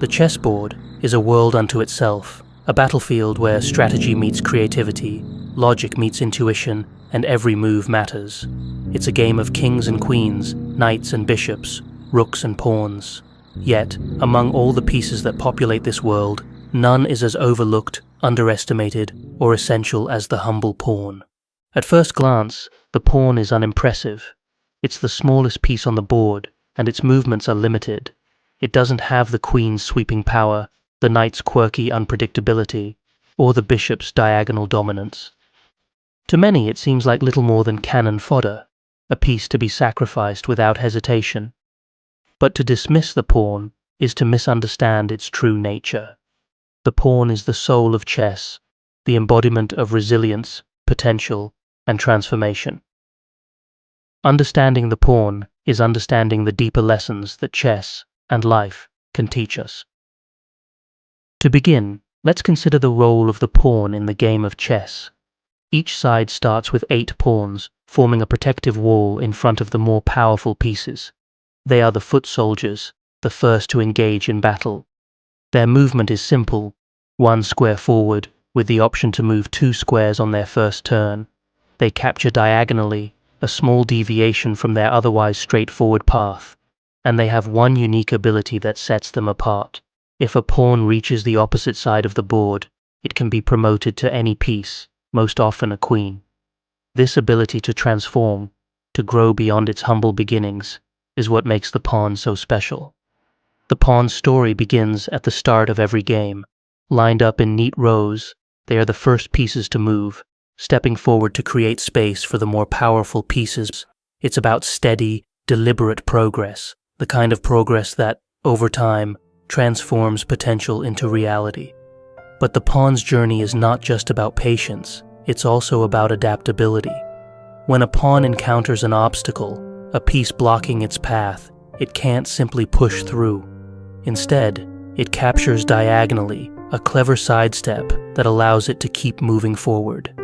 The chessboard is a world unto itself, a battlefield where strategy meets creativity, logic meets intuition, and every move matters. It's a game of kings and queens, knights and bishops, rooks and pawns. Yet, among all the pieces that populate this world, none is as overlooked, underestimated, or essential as the humble pawn. At first glance, the pawn is unimpressive. It's the smallest piece on the board, and its movements are limited. It doesn't have the queen's sweeping power, the knight's quirky unpredictability, or the bishop's diagonal dominance. To many it seems like little more than cannon fodder, a piece to be sacrificed without hesitation. But to dismiss the pawn is to misunderstand its true nature. The pawn is the soul of chess, the embodiment of resilience, potential, and transformation. Understanding the pawn is understanding the deeper lessons that chess and life can teach us. To begin, let's consider the role of the pawn in the game of chess. Each side starts with 8 pawns, forming a protective wall in front of the more powerful pieces. They are the foot soldiers, the first to engage in battle. Their movement is simple, 1 square forward, with the option to move 2 squares on their first turn. They capture diagonally, a small deviation from their otherwise straightforward path, and they have one unique ability that sets them apart. If a pawn reaches the opposite side of the board, it can be promoted to any piece, most often a queen. This ability to transform, to grow beyond its humble beginnings, is what makes the pawn so special. The pawn's story begins at the start of every game. Lined up in neat rows, they are the first pieces to move, stepping forward to create space for the more powerful pieces. It's about steady, deliberate progress, the kind of progress that, over time, transforms potential into reality. But the pawn's journey is not just about patience, it's also about adaptability. When a pawn encounters an obstacle, a piece blocking its path, it can't simply push through. Instead, it captures diagonally, a clever sidestep that allows it to keep moving forward.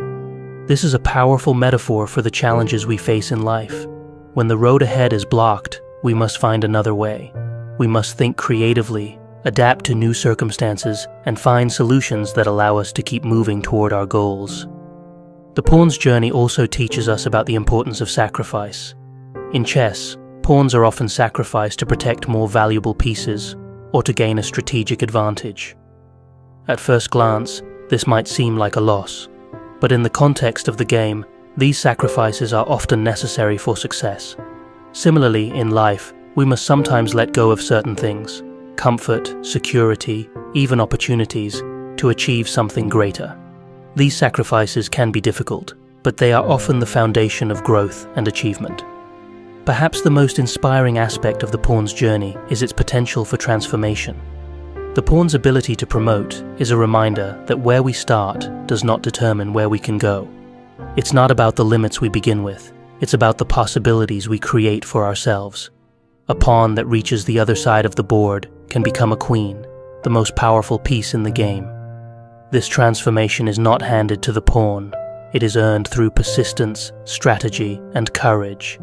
This is a powerful metaphor for the challenges we face in life. When the road ahead is blocked, we must find another way. We must think creatively, adapt to new circumstances, and find solutions that allow us to keep moving toward our goals. The pawn's journey also teaches us about the importance of sacrifice. In chess, pawns are often sacrificed to protect more valuable pieces or to gain a strategic advantage. At first glance, this might seem like a loss, but in the context of the game, these sacrifices are often necessary for success. Similarly, in life, we must sometimes let go of certain things, comfort, security, even opportunities, to achieve something greater. These sacrifices can be difficult, but they are often the foundation of growth and achievement. Perhaps the most inspiring aspect of the pawn's journey is its potential for transformation. The pawn's ability to promote is a reminder that where we start does not determine where we can go. It's not about the limits we begin with, it's about the possibilities we create for ourselves. A pawn that reaches the other side of the board can become a queen, the most powerful piece in the game. This transformation is not handed to the pawn, it is earned through persistence, strategy, and courage.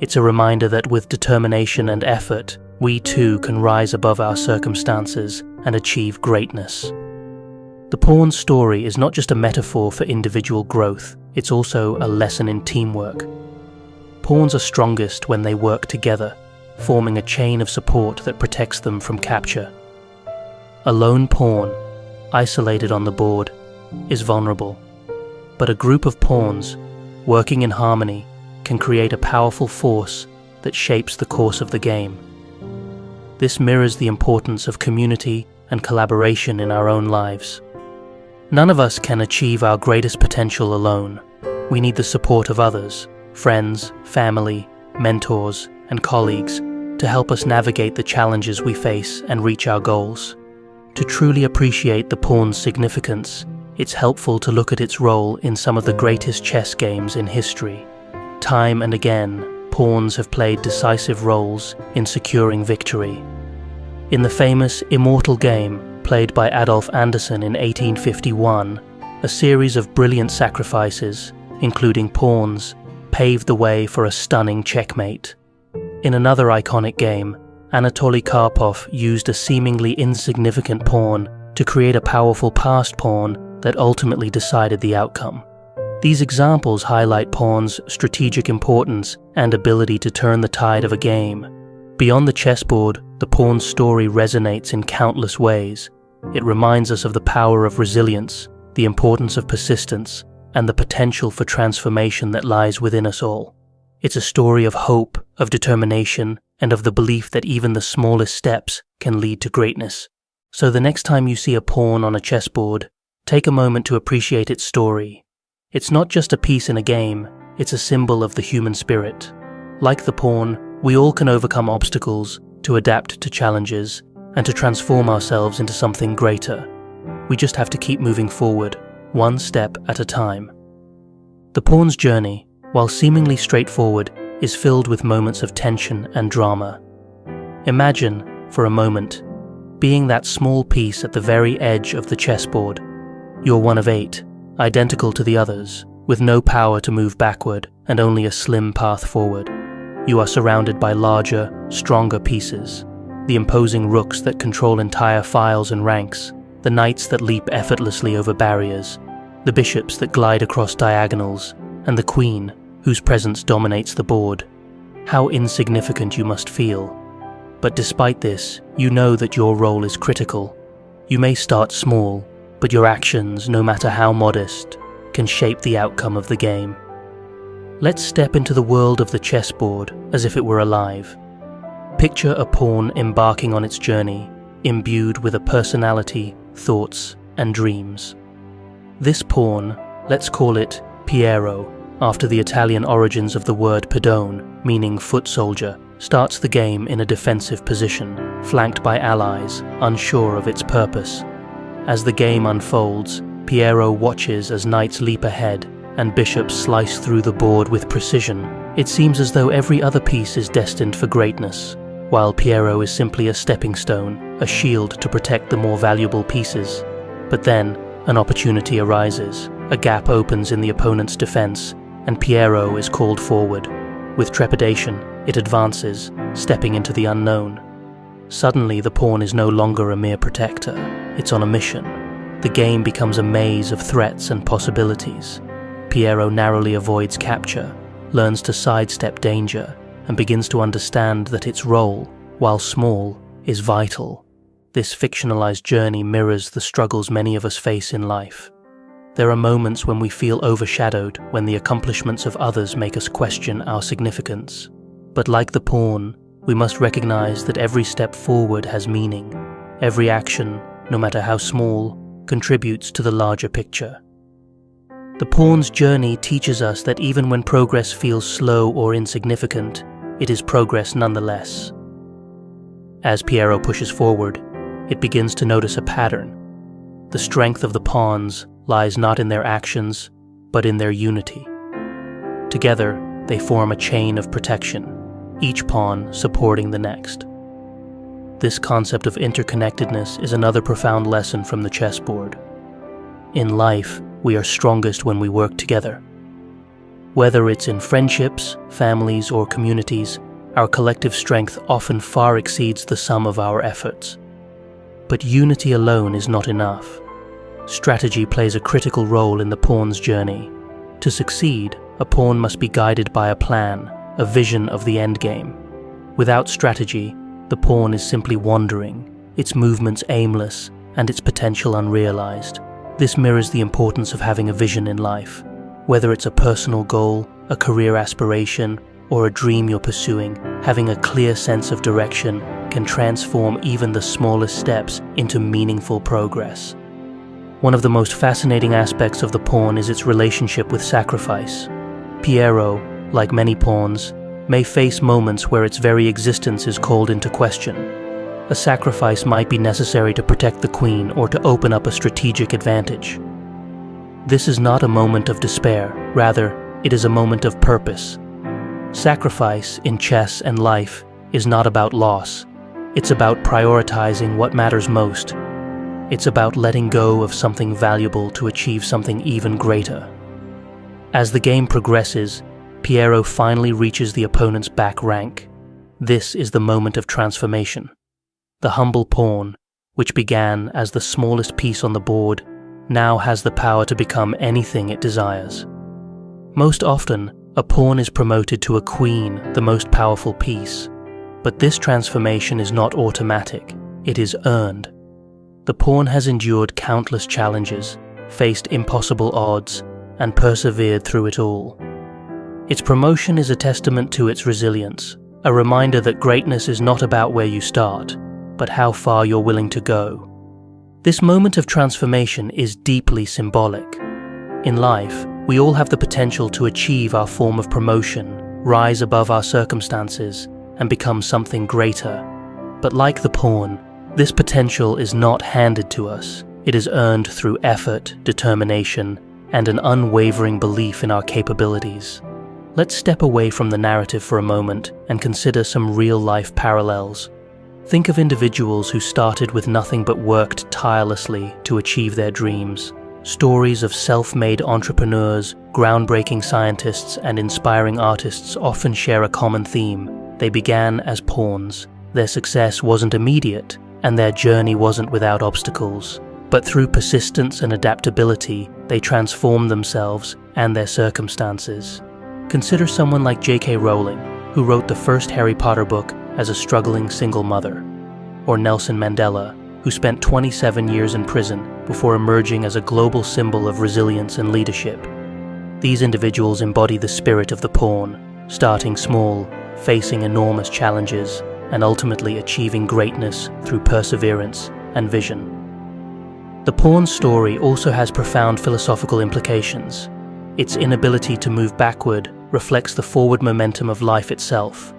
It's a reminder that with determination and effort, we too can rise above our circumstances and achieve greatness. The pawn's story is not just a metaphor for individual growth, it's also a lesson in teamwork. Pawns are strongest when they work together, forming a chain of support that protects them from capture. A lone pawn, isolated on the board, is vulnerable, but a group of pawns, working in harmony, can create a powerful force that shapes the course of the game. This mirrors the importance of community and collaboration in our own lives. None of us can achieve our greatest potential alone. We need the support of others, friends, family, mentors, and colleagues to help us navigate the challenges we face and reach our goals. To truly appreciate the pawn's significance, it's helpful to look at its role in some of the greatest chess games in history. Time and again, pawns have played decisive roles in securing victory. In the famous Immortal Game, played by Adolf Anderssen in 1851, a series of brilliant sacrifices, including pawns, paved the way for a stunning checkmate. In another iconic game, Anatoly Karpov used a seemingly insignificant pawn to create a powerful passed pawn that ultimately decided the outcome. These examples highlight pawns' strategic importance and ability to turn the tide of a game. Beyond the chessboard, the pawn's story resonates in countless ways. It reminds us of the power of resilience, the importance of persistence, and the potential for transformation that lies within us all. It's a story of hope, of determination, and of the belief that even the smallest steps can lead to greatness. So the next time you see a pawn on a chessboard, take a moment to appreciate its story. It's not just a piece in a game, it's a symbol of the human spirit. Like the pawn, we all can overcome obstacles, to adapt to challenges, and to transform ourselves into something greater. We just have to keep moving forward, one step at a time. The pawn's journey, while seemingly straightforward, is filled with moments of tension and drama. Imagine, for a moment, being that small piece at the very edge of the chessboard. You're one of 8, identical to the others, with no power to move backward and only a slim path forward. You are surrounded by larger, stronger pieces, the imposing rooks that control entire files and ranks, the knights that leap effortlessly over barriers, the bishops that glide across diagonals, and the queen, whose presence dominates the board. How insignificant you must feel. But despite this, you know that your role is critical. You may start small, but your actions, no matter how modest, can shape the outcome of the game. Let's step into the world of the chessboard as if it were alive. Picture a pawn embarking on its journey, imbued with a personality, thoughts, and dreams. This pawn, let's call it Piero, after the Italian origins of the word pedone, meaning foot soldier, starts the game in a defensive position, flanked by allies, unsure of its purpose. As the game unfolds, Piero watches as knights leap ahead and bishops slice through the board with precision. It seems as though every other piece is destined for greatness, while Piero is simply a stepping stone, a shield to protect the more valuable pieces. But then, an opportunity arises. A gap opens in the opponent's defense, and Piero is called forward. With trepidation, it advances, stepping into the unknown. Suddenly, the pawn is no longer a mere protector. It's on a mission. The game becomes a maze of threats and possibilities. Piero narrowly avoids capture, learns to sidestep danger, and begins to understand that its role, while small, is vital. This fictionalized journey mirrors the struggles many of us face in life. There are moments when we feel overshadowed, when the accomplishments of others make us question our significance. But like the pawn, we must recognize that every step forward has meaning. Every action, no matter how small, contributes to the larger picture. The pawn's journey teaches us that even when progress feels slow or insignificant, it is progress nonetheless. As Piero pushes forward, it begins to notice a pattern. The strength of the pawns lies not in their actions, but in their unity. Together, they form a chain of protection, each pawn supporting the next. This concept of interconnectedness is another profound lesson from the chessboard. In life, we are strongest when we work together. Whether it's in friendships, families, or communities, our collective strength often far exceeds the sum of our efforts. But unity alone is not enough. Strategy plays a critical role in the pawn's journey. To succeed, a pawn must be guided by a plan, a vision of the endgame. Without strategy, the pawn is simply wandering, its movements aimless, and its potential unrealized. This mirrors the importance of having a vision in life. Whether it's a personal goal, a career aspiration, or a dream you're pursuing, having a clear sense of direction can transform even the smallest steps into meaningful progress. One of the most fascinating aspects of the pawn is its relationship with sacrifice. Piero, like many pawns, may face moments where its very existence is called into question. A sacrifice might be necessary to protect the queen or to open up a strategic advantage. This is not a moment of despair, rather, it is a moment of purpose. Sacrifice in chess and life is not about loss. It's about prioritizing what matters most. It's about letting go of something valuable to achieve something even greater. As the game progresses, Piero finally reaches the opponent's back rank. This is the moment of transformation. The humble pawn, which began as the smallest piece on the board, now has the power to become anything it desires. Most often, a pawn is promoted to a queen, the most powerful piece. But this transformation is not automatic, it is earned. The pawn has endured countless challenges, faced impossible odds, and persevered through it all. Its promotion is a testament to its resilience, a reminder that greatness is not about where you start, but how far you're willing to go. This moment of transformation is deeply symbolic. In life, we all have the potential to achieve our form of promotion, rise above our circumstances, and become something greater. But like the pawn, this potential is not handed to us. It is earned through effort, determination, and an unwavering belief in our capabilities. Let's step away from the narrative for a moment and consider some real-life parallels. Think of individuals who started with nothing but worked tirelessly to achieve their dreams. Stories of self-made entrepreneurs, groundbreaking scientists, and inspiring artists often share a common theme. They began as pawns. Their success wasn't immediate, and their journey wasn't without obstacles. But through persistence and adaptability, they transformed themselves and their circumstances. Consider someone like J.K. Rowling, who wrote the first Harry Potter book as a struggling single mother, or Nelson Mandela, who spent 27 years in prison before emerging as a global symbol of resilience and leadership. These individuals embody the spirit of the pawn, starting small, facing enormous challenges, and ultimately achieving greatness through perseverance and vision. The pawn's story also has profound philosophical implications. Its inability to move backward reflects the forward momentum of life itself.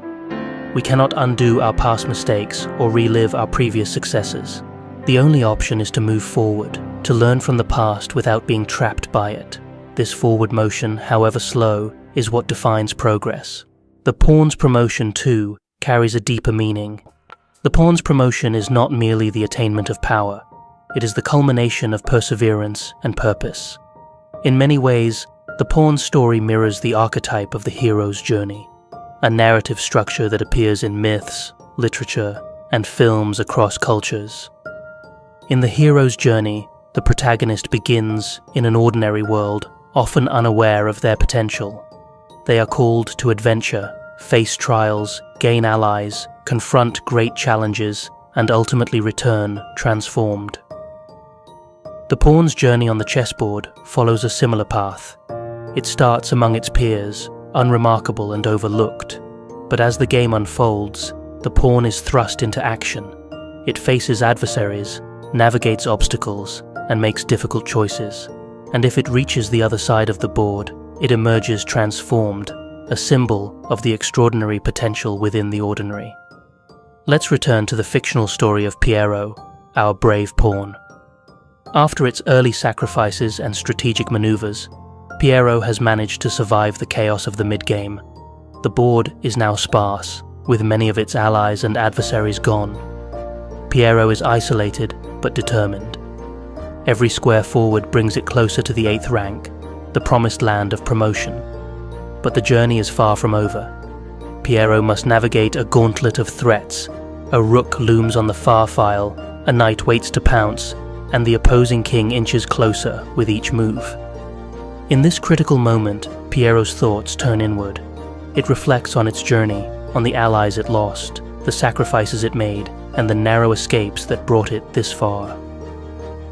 We cannot undo our past mistakes or relive our previous successes. The only option is to move forward, to learn from the past without being trapped by it. This forward motion, however slow, is what defines progress. The pawn's promotion, too, carries a deeper meaning. The pawn's promotion is not merely the attainment of power. It is the culmination of perseverance and purpose. In many ways, the pawn's story mirrors the archetype of the hero's journey, a narrative structure that appears in myths, literature, and films across cultures. In the hero's journey, the protagonist begins in an ordinary world, often unaware of their potential. They are called to adventure, face trials, gain allies, confront great challenges, and ultimately return transformed. The pawn's journey on the chessboard follows a similar path. It starts among its peers, unremarkable and overlooked. But as the game unfolds, the pawn is thrust into action. It faces adversaries, navigates obstacles, and makes difficult choices. And if it reaches the other side of the board, it emerges transformed, a symbol of the extraordinary potential within the ordinary. Let's return to the fictional story of Piero, our brave pawn. After its early sacrifices and strategic maneuvers, Piero has managed to survive the chaos of the mid-game. The board is now sparse, with many of its allies and adversaries gone. Piero is isolated but determined. Every square forward brings it closer to the 8th rank, the promised land of promotion. But the journey is far from over. Piero must navigate a gauntlet of threats. A rook looms on the far file, a knight waits to pounce, and the opposing king inches closer with each move. In this critical moment, Piero's thoughts turn inward. It reflects on its journey, on the allies it lost, the sacrifices it made, and the narrow escapes that brought it this far.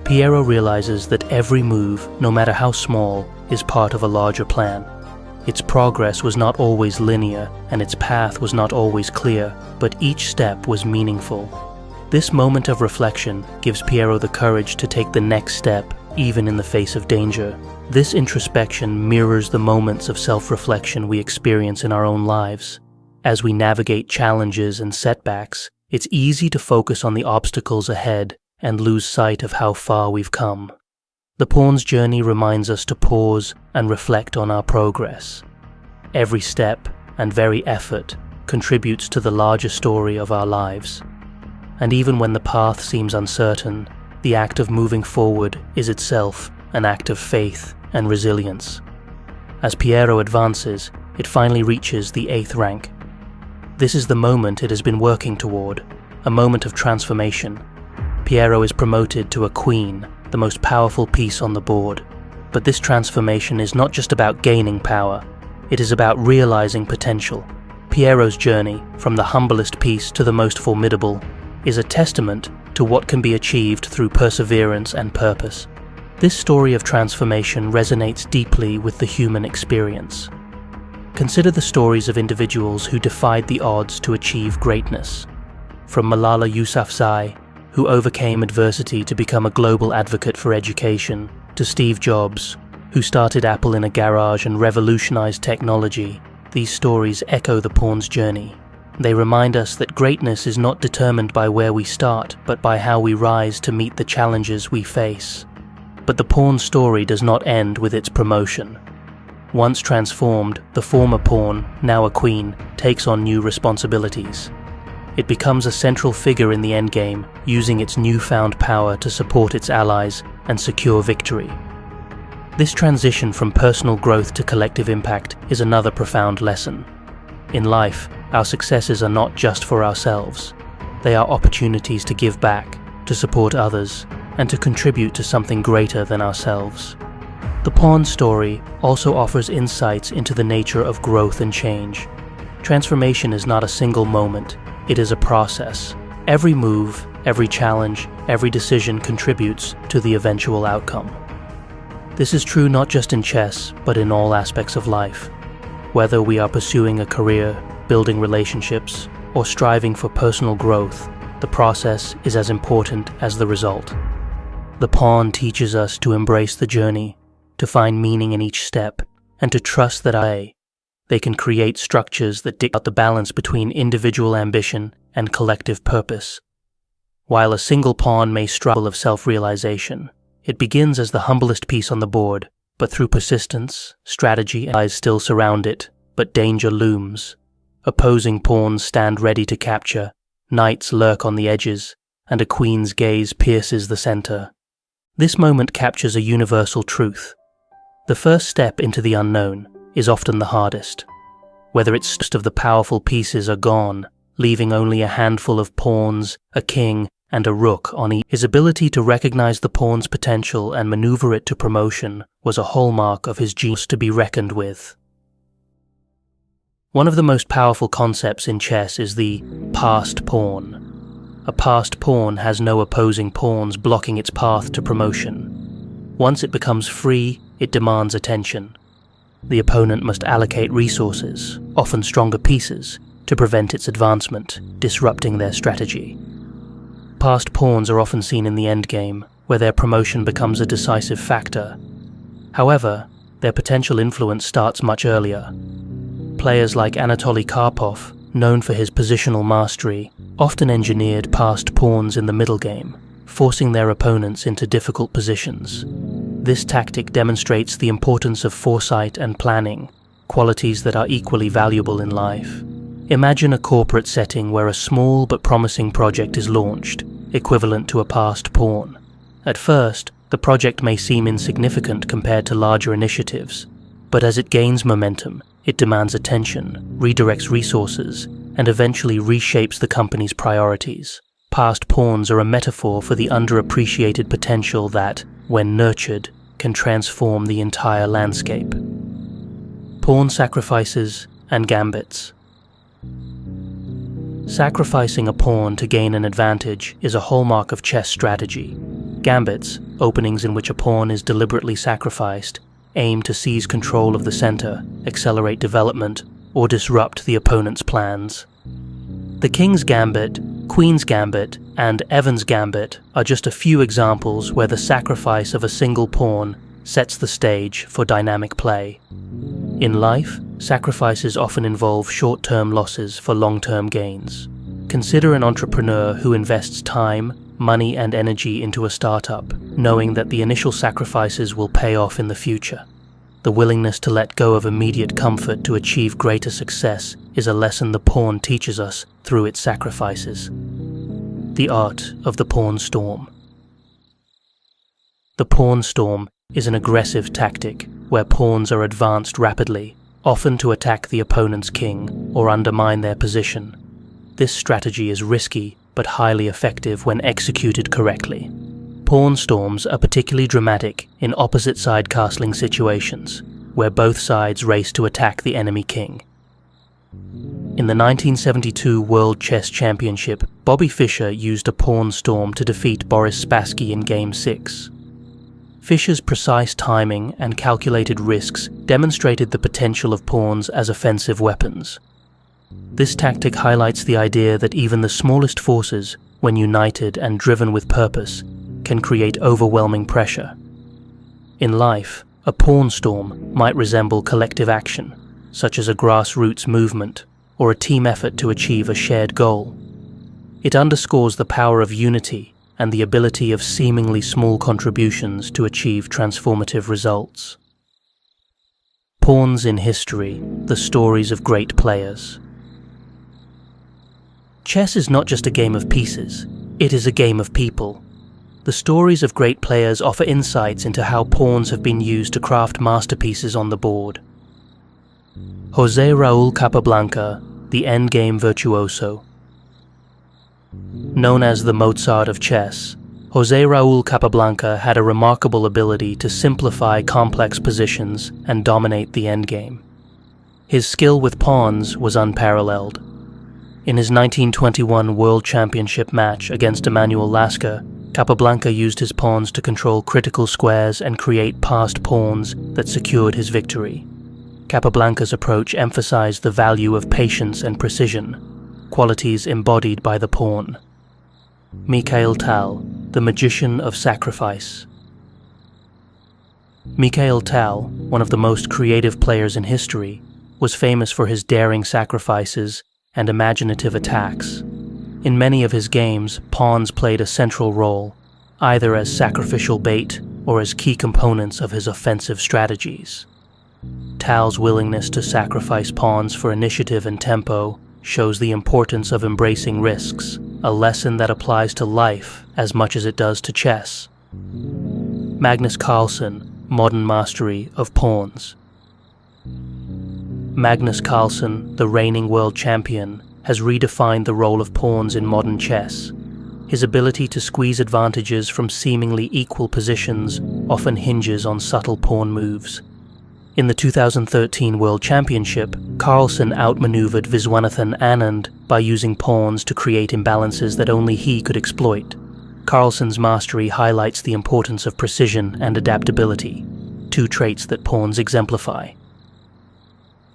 Piero realizes that every move, no matter how small, is part of a larger plan. Its progress was not always linear, and its path was not always clear, but each step was meaningful. This moment of reflection gives Piero the courage to take the next step, even in the face of danger. This introspection mirrors the moments of self-reflection we experience in our own lives. As we navigate challenges and setbacks, it's easy to focus on the obstacles ahead and lose sight of how far we've come. The pawn's journey reminds us to pause and reflect on our progress. Every step and very effort contributes to the larger story of our lives. And even when the path seems uncertain, the act of moving forward is itself an act of faith and resilience. As Piero advances, it finally reaches the 8th rank. This is the moment it has been working toward, a moment of transformation. Piero is promoted to a queen, the most powerful piece on the board. But this transformation is not just about gaining power, it is about realizing potential. Piero's journey, from the humblest piece to the most formidable, is a testament to what can be achieved through perseverance and purpose. This story of transformation resonates deeply with the human experience. Consider the stories of individuals who defied the odds to achieve greatness. From Malala Yousafzai, who overcame adversity to become a global advocate for education, to Steve Jobs, who started Apple in a garage and revolutionized technology, these stories echo the pawn's journey. They remind us that greatness is not determined by where we start, but by how we rise to meet the challenges we face. But the pawn story does not end with its promotion. Once transformed, the former pawn, now a queen, takes on new responsibilities. It becomes a central figure in the endgame, using its newfound power to support its allies and secure victory. This transition from personal growth to collective impact is another profound lesson. In life, our successes are not just for ourselves. They are opportunities to give back, to support others, and to contribute to something greater than ourselves. The pawn story also offers insights into the nature of growth and change. Transformation is not a single moment, it is a process. Every move, every challenge, every decision contributes to the eventual outcome. This is true not just in chess, but in all aspects of life. Whether we are pursuing a career, building relationships, or striving for personal growth, the process is as important as the result. The pawn teaches us to embrace the journey, to find meaning in each step, and to trust that they can create structures that dictate the balance between individual ambition and collective purpose. While a single pawn may struggle of self-realization, it begins as the humblest piece on the board, but through persistence, strategy and eyes still surround it, but danger looms. Opposing pawns stand ready to capture, knights lurk on the edges, and a queen's gaze pierces the center. This moment captures a universal truth. The first step into the unknown is often the hardest. Whether it's most of the powerful pieces are gone, leaving only a handful of pawns, a king, and a rook on each. His ability to recognize the pawn's potential and maneuver it to promotion was a hallmark of his genius to be reckoned with. One of the most powerful concepts in chess is the passed pawn. A passed pawn has no opposing pawns blocking its path to promotion. Once it becomes free, it demands attention. The opponent must allocate resources, often stronger pieces, to prevent its advancement, disrupting their strategy. Passed pawns are often seen in the endgame, where their promotion becomes a decisive factor. However, their potential influence starts much earlier. Players like Anatoly Karpov, known for his positional mastery, often engineered passed pawns in the middle game, forcing their opponents into difficult positions. This tactic demonstrates the importance of foresight and planning, qualities that are equally valuable in life. Imagine a corporate setting where a small but promising project is launched, equivalent to a passed pawn. At first, the project may seem insignificant compared to larger initiatives, but as it gains momentum, it demands attention, redirects resources, and eventually reshapes the company's priorities. Passed pawns are a metaphor for the underappreciated potential that, when nurtured, can transform the entire landscape. Pawn sacrifices and gambits. Sacrificing a pawn to gain an advantage is a hallmark of chess strategy. Gambits, openings in which a pawn is deliberately sacrificed, aim to seize control of the center, accelerate development, or disrupt the opponent's plans. The King's Gambit, Queen's Gambit, and Evans' Gambit are just a few examples where the sacrifice of a single pawn sets the stage for dynamic play. In life, sacrifices often involve short-term losses for long-term gains. Consider an entrepreneur who invests time, money, and energy into a startup, knowing that the initial sacrifices will pay off in the future. The willingness to let go of immediate comfort to achieve greater success is a lesson the pawn teaches us through its sacrifices. The art of the pawn storm. The pawn storm is an aggressive tactic where pawns are advanced rapidly, often to attack the opponent's king or undermine their position. This strategy is risky but highly effective when executed correctly. Pawn storms are particularly dramatic in opposite-side castling situations, where both sides race to attack the enemy king. In the 1972 World Chess Championship, Bobby Fischer used a pawn storm to defeat Boris Spassky in Game 6. Fischer's precise timing and calculated risks demonstrated the potential of pawns as offensive weapons. This tactic highlights the idea that even the smallest forces, when united and driven with purpose, can create overwhelming pressure. In life, a pawn storm might resemble collective action, such as a grassroots movement or a team effort to achieve a shared goal. It underscores the power of unity and the ability of seemingly small contributions to achieve transformative results. Pawns in history, the stories of great players. Chess is not just a game of pieces, it is a game of people. The stories of great players offer insights into how pawns have been used to craft masterpieces on the board. José Raúl Capablanca, the endgame virtuoso. Known as the Mozart of chess, José Raúl Capablanca had a remarkable ability to simplify complex positions and dominate the endgame. His skill with pawns was unparalleled. In his 1921 World Championship match against Emanuel Lasker, Capablanca used his pawns to control critical squares and create passed pawns that secured his victory. Capablanca's approach emphasized the value of patience and precision, qualities embodied by the pawn. Mikhail Tal, the magician of sacrifice. Mikhail Tal, one of the most creative players in history, was famous for his daring sacrifices and imaginative attacks. In many of his games, pawns played a central role, either as sacrificial bait or as key components of his offensive strategies. Tal's willingness to sacrifice pawns for initiative and tempo shows the importance of embracing risks, a lesson that applies to life as much as it does to chess. Magnus Carlsen, modern mastery of pawns. Magnus Carlsen, the reigning world champion, has redefined the role of pawns in modern chess. His ability to squeeze advantages from seemingly equal positions often hinges on subtle pawn moves. In the 2013 World Championship, Carlsen outmaneuvered Viswanathan Anand by using pawns to create imbalances that only he could exploit. Carlsen's mastery highlights the importance of precision and adaptability, two traits that pawns exemplify.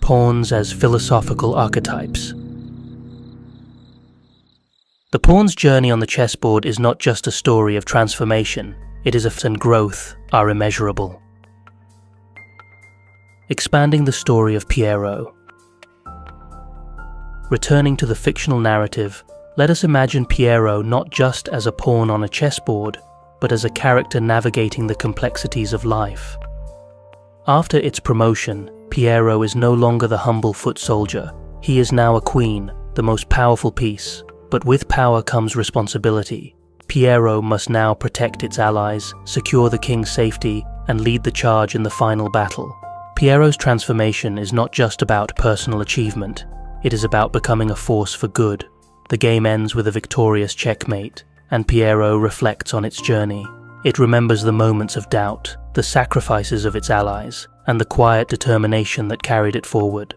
Pawns as philosophical archetypes. The pawn's journey on the chessboard is not just a story of transformation, it is and growth are immeasurable. Expanding the story of Piero. Returning to the fictional narrative, let us imagine Piero not just as a pawn on a chessboard, but as a character navigating the complexities of life. After its promotion, Piero is no longer the humble foot soldier. He is now a queen, the most powerful piece. But with power comes responsibility. Piero must now protect its allies, secure the king's safety, and lead the charge in the final battle. Piero's transformation is not just about personal achievement, it is about becoming a force for good. The game ends with a victorious checkmate, and Piero reflects on its journey. It remembers the moments of doubt, the sacrifices of its allies, and the quiet determination that carried it forward.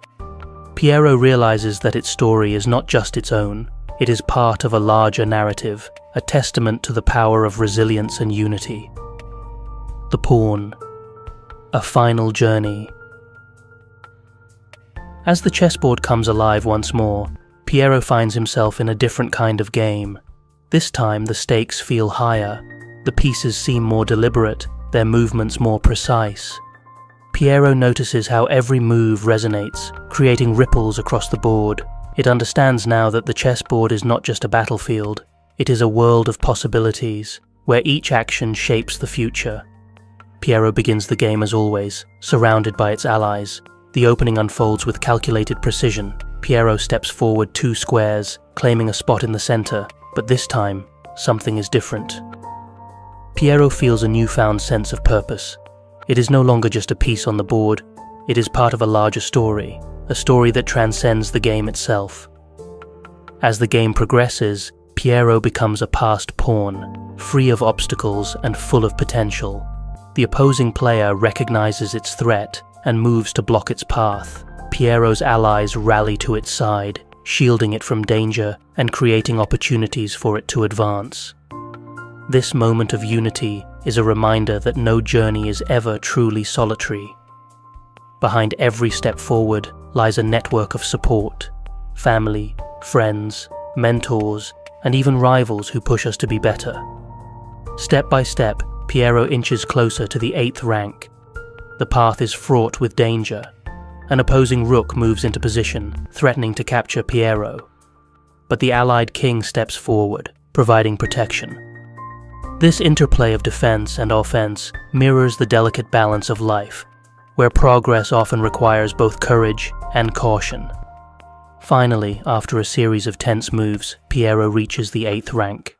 Piero realizes that its story is not just its own, it is part of a larger narrative, a testament to the power of resilience and unity. The Pawn. A final journey. As the chessboard comes alive once more, Piero finds himself in a different kind of game. This time the stakes feel higher, the pieces seem more deliberate, their movements more precise. Piero notices how every move resonates, creating ripples across the board. It understands now that the chessboard is not just a battlefield, it is a world of possibilities, where each action shapes the future. Piero begins the game as always, surrounded by its allies. The opening unfolds with calculated precision. Piero steps forward 2 squares, claiming a spot in the center, but this time, something is different. Piero feels a newfound sense of purpose. It is no longer just a piece on the board, It is part of a larger story, a story that transcends the game itself. As the game progresses, Piero becomes a passed pawn, free of obstacles and full of potential. The opposing player recognizes its threat and moves to block its path. Piero's allies rally to its side, shielding it from danger and creating opportunities for it to advance. This moment of unity is a reminder that no journey is ever truly solitary. Behind every step forward lies a network of support, family, friends, mentors, and even rivals who push us to be better. Step by step, Piero inches closer to the 8th rank. The path is fraught with danger. An opposing rook moves into position, threatening to capture Piero. But the allied king steps forward, providing protection. This interplay of defense and offense mirrors the delicate balance of life, where progress often requires both courage and caution. Finally, after a series of tense moves, Piero reaches the 8th rank.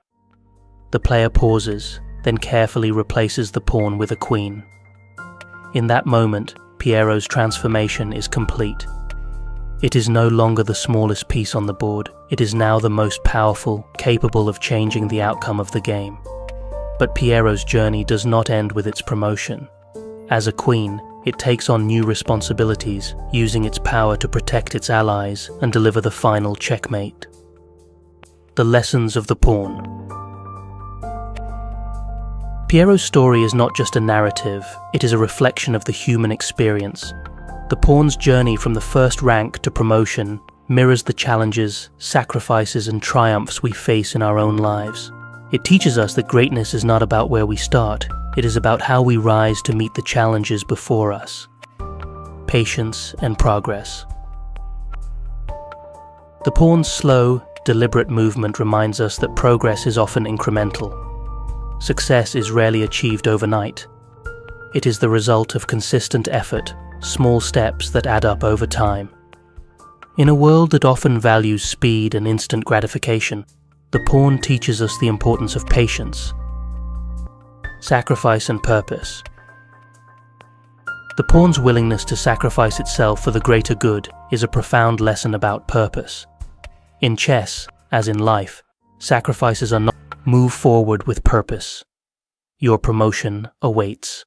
The player pauses, then carefully replaces the pawn with a queen. In that moment, Piero's transformation is complete. It is no longer the smallest piece on the board, it is now the most powerful, capable of changing the outcome of the game. But Piero's journey does not end with its promotion. As a queen, it takes on new responsibilities, using its power to protect its allies and deliver the final checkmate. The lessons of the pawn. Piero's story is not just a narrative, it is a reflection of the human experience. The pawn's journey from the first rank to promotion mirrors the challenges, sacrifices, and triumphs we face in our own lives. It teaches us that greatness is not about where we start, it is about how we rise to meet the challenges before us. Patience and progress. The pawn's slow, deliberate movement reminds us that progress is often incremental. Success is rarely achieved overnight. It is the result of consistent effort, small steps that add up over time. In a world that often values speed and instant gratification, the pawn teaches us the importance of patience, sacrifice, and purpose. The pawn's willingness to sacrifice itself for the greater good is a profound lesson about purpose. In chess, as in life, sacrifices are not. Move forward with purpose. Your promotion awaits.